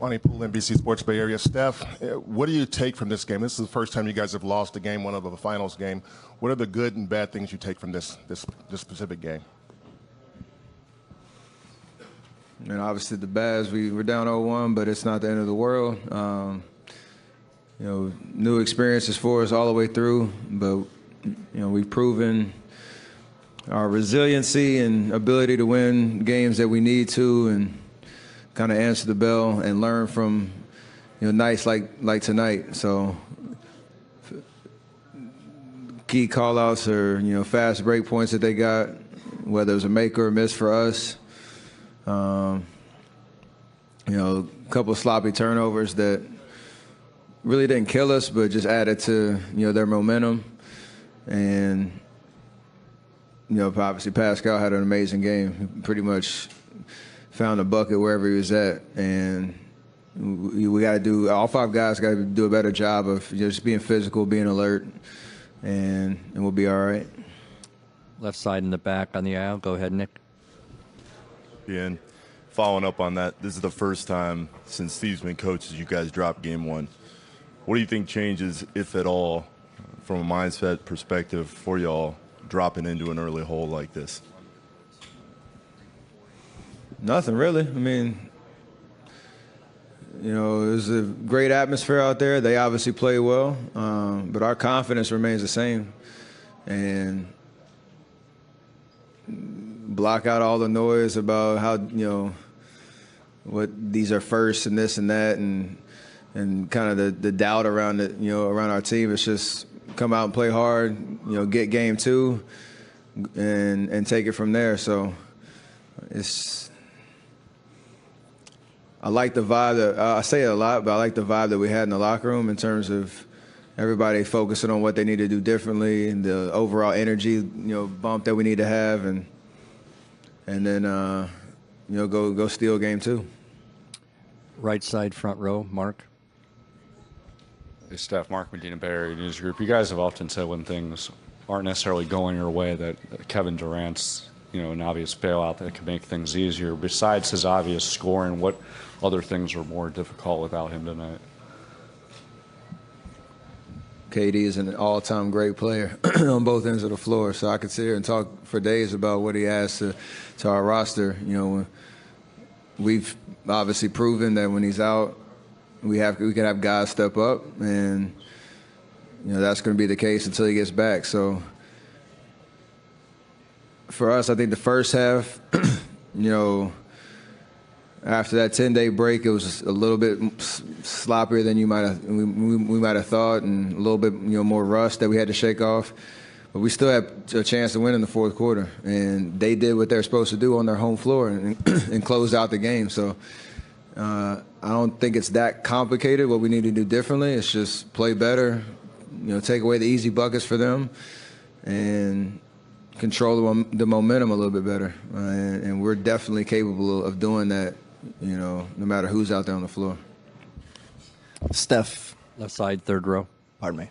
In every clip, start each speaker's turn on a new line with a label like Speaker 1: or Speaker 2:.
Speaker 1: Bonnie Poole, NBC Sports Bay Area. Steph, what do you take from this game? This is the first time you guys have lost a game, one of the finals game. What are the good and bad things you take from this specific game?
Speaker 2: And obviously the bads, we were down 0-1, but it's not the end of the world. You know, new experiences for us all the way through, but you know, we've proven our resiliency and ability to win games that we need to, and kind of answer the bell and learn from, you know, nights like tonight. So key call-outs are, you know, fast break points that they got, whether it was a make or a miss for us. You know, a couple of sloppy turnovers that really didn't kill us, but just added to, you know, their momentum. And, you know, obviously Pascal had an amazing game. He pretty much found a bucket wherever he was at. And we got to do, all five guys got to do a better job of just being physical, being alert, and we'll be all right.
Speaker 3: Left side in the back on the aisle. Go ahead, Nick.
Speaker 4: And following up on that, this is the first time since Steve's been coach you guys dropped game one. What do you think changes, if at all, from a mindset perspective for y'all dropping into an early hole like this?
Speaker 2: Nothing really. I mean, you know, it was a great atmosphere out there. They obviously play well, but our confidence remains the same. And block out all the noise about how, you know, what these are first and this and that, and kind of the doubt around it, you know, around our team. It's just come out and play hard, you know, get game two, and take it from there. So I like the vibe that I say it a lot, but I like the vibe that we had in the locker room in terms of everybody focusing on what they need to do differently, and the overall energy, you know, bump that we need to have, and then you know, go steal game two.
Speaker 3: Right side, front row, Mark.
Speaker 5: Hey, Steph, Mark Medina, Bay Area News Group. You guys have often said when things aren't necessarily going your way that Kevin Durant's, you know, an obvious bailout that can make things easier. Besides his obvious scoring, what other things were more difficult without him tonight?
Speaker 2: KD is an all-time great player on both ends of the floor, so I could sit here and talk for days about what he adds to our roster. You know, we've obviously proven that when he's out, we can have guys step up, and you know that's going to be the case until he gets back. So for us, I think the first half, you know, after that 10-day break, it was a little bit sloppier than we might have thought, and a little bit, you know, more rust that we had to shake off. But we still had a chance to win in the fourth quarter, and they did what they're supposed to do on their home floor and closed out the game. So I don't think it's that complicated. What we need to do differently is just play better, you know, take away the easy buckets for them, and control the momentum a little bit better. And we're definitely capable of doing that, you know, no matter who's out there on the floor.
Speaker 6: Steph.
Speaker 3: Left side, third row.
Speaker 6: Pardon me.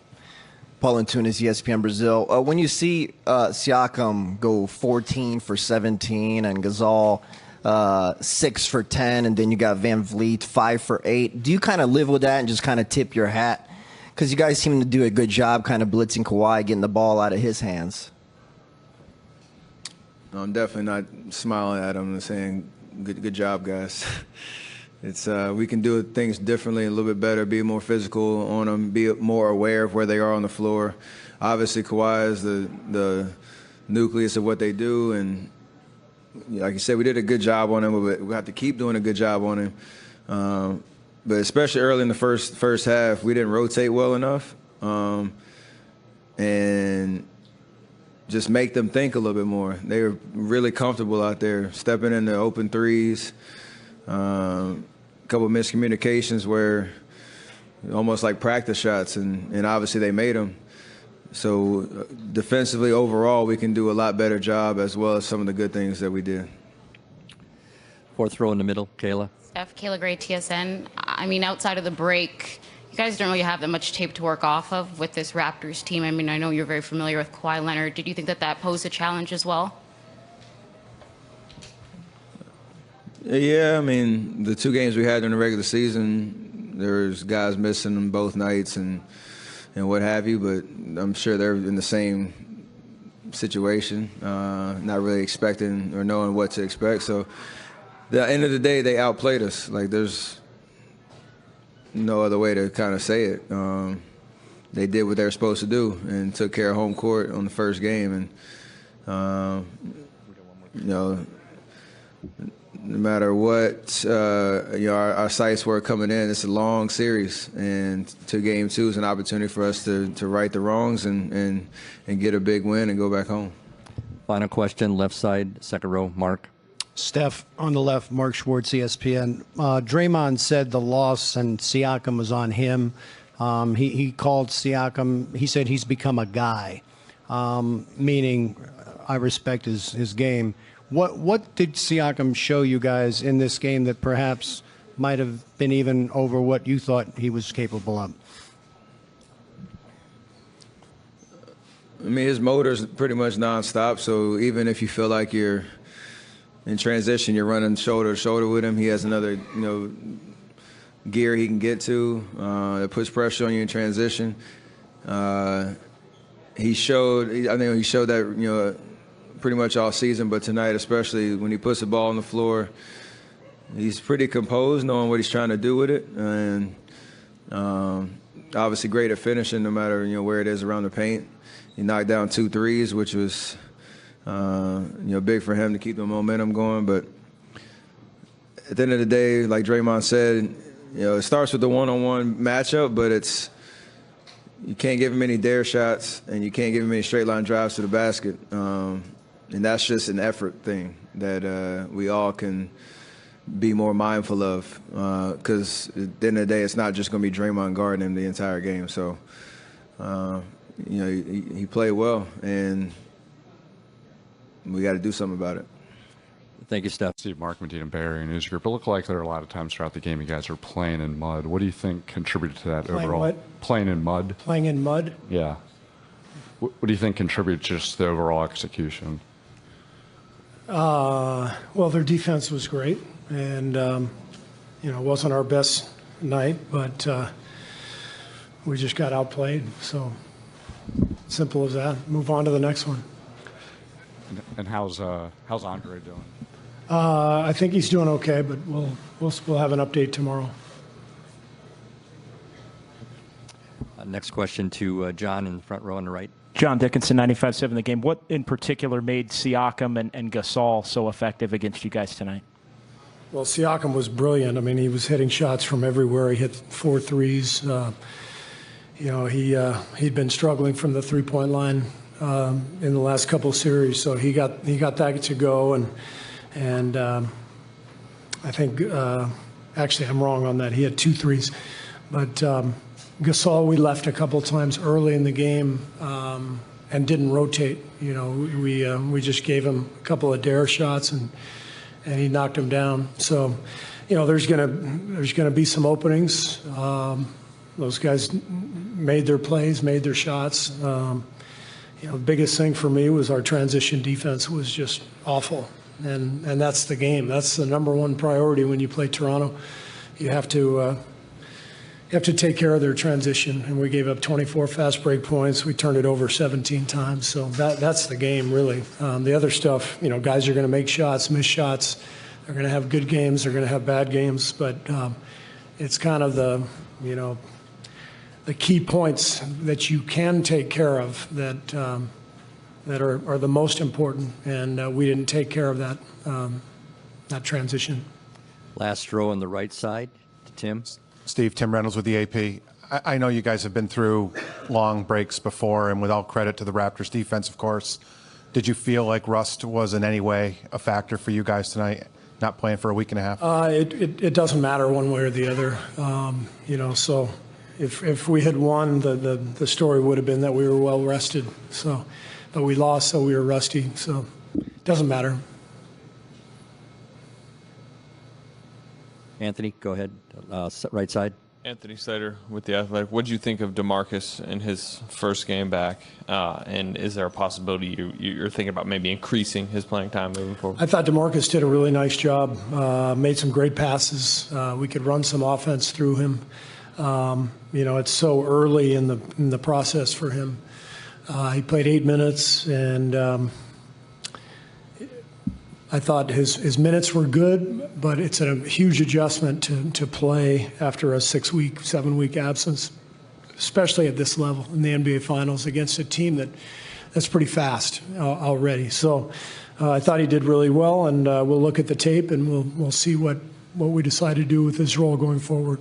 Speaker 6: Paul Antunes, ESPN Brazil. When you see Siakam go 14 for 17 and Gasol 6 for 10, and then you got Van Vliet 5 for 8, do you kind of live with that and just kind of tip your hat? Because you guys seem to do a good job kind of blitzing Kawhi, getting the ball out of his hands.
Speaker 2: I'm definitely not smiling at him and saying, good job, guys. It's we can do things differently, a little bit better, be more physical on them, be more aware of where they are on the floor. Obviously, Kawhi is the nucleus of what they do, and like you said, we did a good job on him, but we have to keep doing a good job on him. But especially early in the first half, we didn't rotate well enough, and just make them think a little bit more. They were really comfortable out there, stepping into open threes. A couple of miscommunications where almost like practice shots, and obviously they made them. So defensively, overall, we can do a lot better job, as well as some of the good things that we did.
Speaker 3: Fourth row in the middle, Kayla.
Speaker 7: Steph, Kayla Gray, TSN. I mean, outside of the break, you guys don't really have that much tape to work off of with this Raptors team. I mean, I know you're very familiar with Kawhi Leonard. Did you think that posed a challenge as well?
Speaker 2: Yeah, I mean, the 2 games we had in the regular season, there's guys missing them both nights and what have you, but I'm sure they're in the same situation, not really expecting or knowing what to expect. So at the end of the day, they outplayed us. Like, there's no other way to kind of say it. They did what they were supposed to do and took care of home court on the first game. And, no matter what, our sights were coming in, it's a long series. And to game 2 is an opportunity for us to right the wrongs and get a big win and go back home.
Speaker 3: Final question, left side, second row, Mark.
Speaker 8: Steph, on the left, Mark Schwartz, ESPN. Draymond said the loss and Siakam was on him. He called Siakam, he said he's become a guy, meaning I respect his game. What did Siakam show you guys in this game that perhaps might have been even over what you thought he was capable of?
Speaker 2: I mean, his motor's pretty much nonstop, so even if you feel like you're in transition, you're running shoulder to shoulder with him, he has another, gear he can get to that puts pressure on you in transition. He showed that, pretty much all season, but tonight, especially when he puts the ball on the floor, he's pretty composed, knowing what he's trying to do with it, and obviously great at finishing, no matter where it is around the paint. He knocked down 2 threes, which was big for him to keep the momentum going. But at the end of the day, like Draymond said, it starts with the one-on-one matchup, but you can't give him any dare shots, and you can't give him any straight line drives to the basket. And that's just an effort thing that we all can be more mindful of, because at the end of the day, it's not just going to be Draymond guarding him the entire game. So, he played well, and we got to do something about it.
Speaker 3: Thank you, Steph.
Speaker 5: Steve, Mark, Medina, Barry, and News Group. It looked like there are a lot of times throughout the game you guys are playing in mud. What do you think contributed to that overall?
Speaker 9: What?
Speaker 5: Playing in mud?
Speaker 9: Playing in mud?
Speaker 5: Yeah. What do you think contributed to just the overall execution?
Speaker 9: Well, their defense was great, and it wasn't our best night, but we just got outplayed. So simple as that. Move on to the next one.
Speaker 5: And how's Andre doing?
Speaker 9: I think he's doing okay, but we'll have an update tomorrow.
Speaker 3: Next question to John in the front row on the right.
Speaker 10: John Dickinson, 95.7 The Game. What in particular made Siakam and Gasol so effective against you guys tonight?
Speaker 9: Well, Siakam was brilliant. I mean, he was hitting shots from everywhere. He hit 4 threes. He'd been struggling from the three-point line in the last couple of series, so he got that to go. And I think actually I'm wrong on that. He had 2 threes, but. Gasol, we left a couple times early in the game and didn't rotate. We just gave him a couple of dare shots and he knocked him down. So, there's gonna be some openings. Those guys made their plays, made their shots. The biggest thing for me was our transition defense was just awful, and that's the game. That's the #1 priority when you play Toronto. You have to take care of their transition, and we gave up 24 fast break points. We turned it over 17 times, so that's the game, really. The other stuff, guys are going to make shots, miss shots. They're going to have good games. They're going to have bad games, but it's kind of the key points that you can take care of that are the most important, and we didn't take care of that transition.
Speaker 3: Last row on the right side to Tim.
Speaker 11: Steve, Tim Reynolds with the AP. I know you guys have been through long breaks before, and with all credit to the Raptors defense, of course. Did you feel like rust was in any way a factor for you guys tonight, not playing for a week and a half?
Speaker 9: It doesn't matter one way or the other. So if we had won, the story would have been that we were well rested. So, but we lost, so we were rusty. So it doesn't matter.
Speaker 3: Anthony, go ahead. Right side.
Speaker 12: Anthony Slater with The Athletic. What did you think of DeMarcus in his first game back? And is there a possibility you're thinking about maybe increasing his playing time moving forward?
Speaker 9: I thought DeMarcus did a really nice job, made some great passes. We could run some offense through him. It's so early in the process for him. He played 8 minutes, and I thought his minutes were good, but it's a huge adjustment to play after a 6-week, 7-week absence, especially at this level in the NBA Finals against a team that's pretty fast already. So I thought he did really well, and we'll look at the tape and we'll see what we decide to do with this role going forward.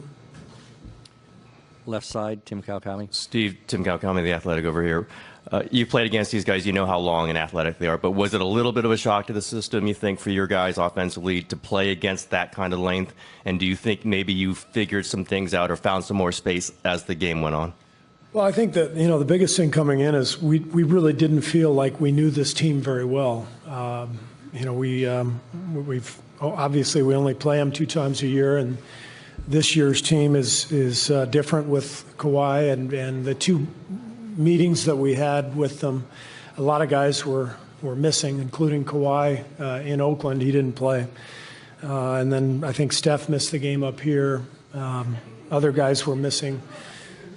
Speaker 3: Left side, Tim Kalkami.
Speaker 13: Steve, Tim Kalkami, The Athletic over here. You played against these guys. You know how long and athletic they are. But was it a little bit of a shock to the system, you think, for your guys offensively to play against that kind of length? And do you think maybe you figured some things out or found some more space as the game went on?
Speaker 9: Well, I think that, the biggest thing coming in is we really didn't feel like we knew this team very well. We've obviously we only play them 2 times a year, and this year's team is different with Kawhi and the 2 meetings that we had with them. A lot of guys were missing, including Kawhi in Oakland. He didn't play. And then I think Steph missed the game up here. Other guys were missing.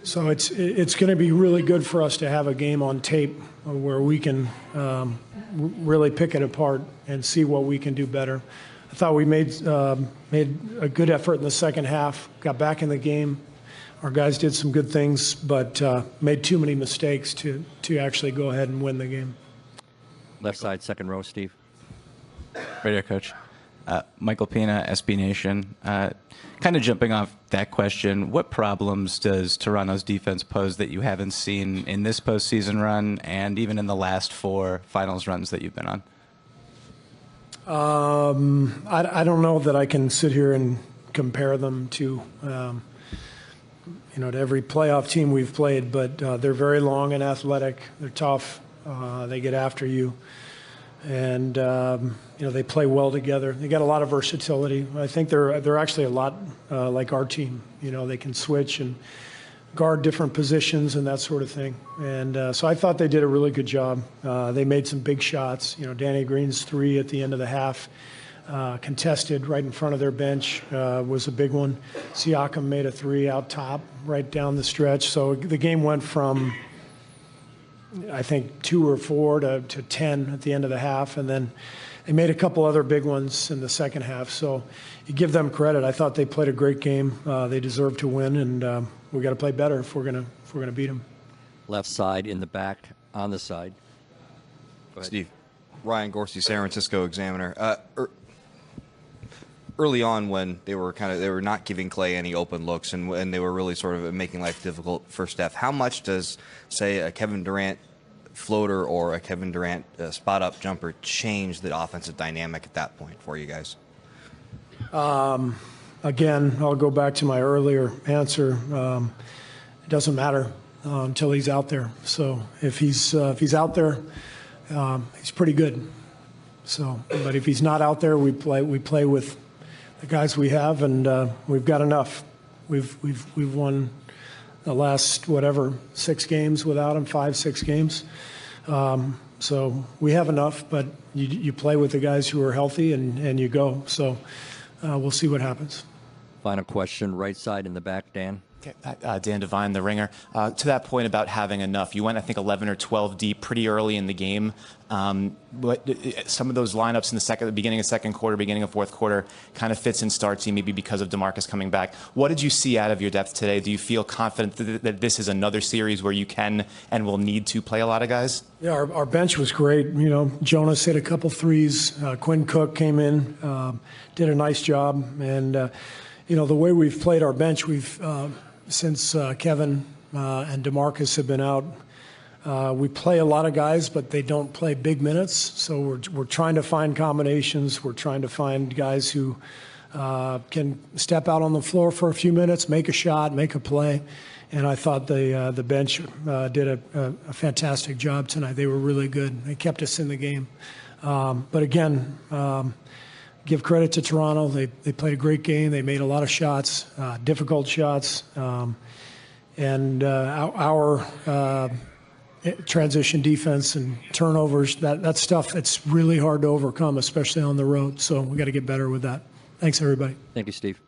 Speaker 9: So it's going to be really good for us to have a game on tape where we can really pick it apart and see what we can do better. I thought we made a good effort in the second half, got back in the game. Our guys did some good things, but made too many mistakes to actually go ahead and win the game.
Speaker 3: Left side, second row, Steve.
Speaker 14: Right here, Coach. Michael Pina, SB Nation. Kind of jumping off that question, what problems does Toronto's defense pose that you haven't seen in this postseason run and even in the last 4 finals runs that you've been on?
Speaker 9: I don't know that I can sit here and compare them to to every playoff team we've played, but they're very long and athletic. They're tough. They get after you, and they play well together. They got a lot of versatility. I think they're actually a lot like our team. They can switch and guard different positions and that sort of thing. And so I thought they did a really good job. They made some big shots. Danny Green's 3 at the end of the half, contested right in front of their bench, was a big one. Siakam made a 3 out top, right down the stretch. So the game went from, I think, 2 or 4 to 10 at the end of the half. And then they made a couple other big ones in the second half. So you give them credit. I thought they played a great game. They deserve to win, and we got to play better if we're gonna beat them.
Speaker 3: Left side, in the back, on the side.
Speaker 15: Steve, Ryan Gorsey, San Francisco Examiner. Early on, when they were not giving Clay any open looks, and they were really sort of making life difficult for Steph. How much does, say, a Kevin Durant floater or a Kevin Durant spot-up jumper change the offensive dynamic at that point for you guys?
Speaker 9: Again, I'll go back to my earlier answer. It doesn't matter until he's out there. So if he's out there, he's pretty good. So, but if he's not out there, we play with the guys we have, and we've got enough. We've won the last 6 games without him, 5-6 games. So we have enough, but you play with the guys who are healthy, and you go. So we'll see what happens.
Speaker 3: Final question, right side in the back, Dan.
Speaker 16: Okay. Dan Devine, The Ringer. To that point about having enough, you went, I think, 11 or 12 deep pretty early in the game. But some of those lineups in the beginning of second quarter, beginning of fourth quarter, kind of fits in startsy, maybe because of DeMarcus coming back. What did you see out of your depth today? Do you feel confident that this is another series where you can and will need to play a lot of guys?
Speaker 9: Yeah, our bench was great. Jonas hit a couple threes. Quinn Cook came in, did a nice job, and the way we've played our bench, we've since Kevin and DeMarcus have been out, we play a lot of guys, but they don't play big minutes. So we're trying to find combinations. We're trying to find guys who can step out on the floor for a few minutes, make a shot, make a play. And I thought the bench did a fantastic job tonight. They were really good. They kept us in the game. But again, give credit to Toronto. They played a great game. They made a lot of shots, difficult shots. And our transition defense and turnovers, that stuff, it's really hard to overcome, especially on the road. So we got to get better with that. Thanks, everybody.
Speaker 3: Thank you, Steve.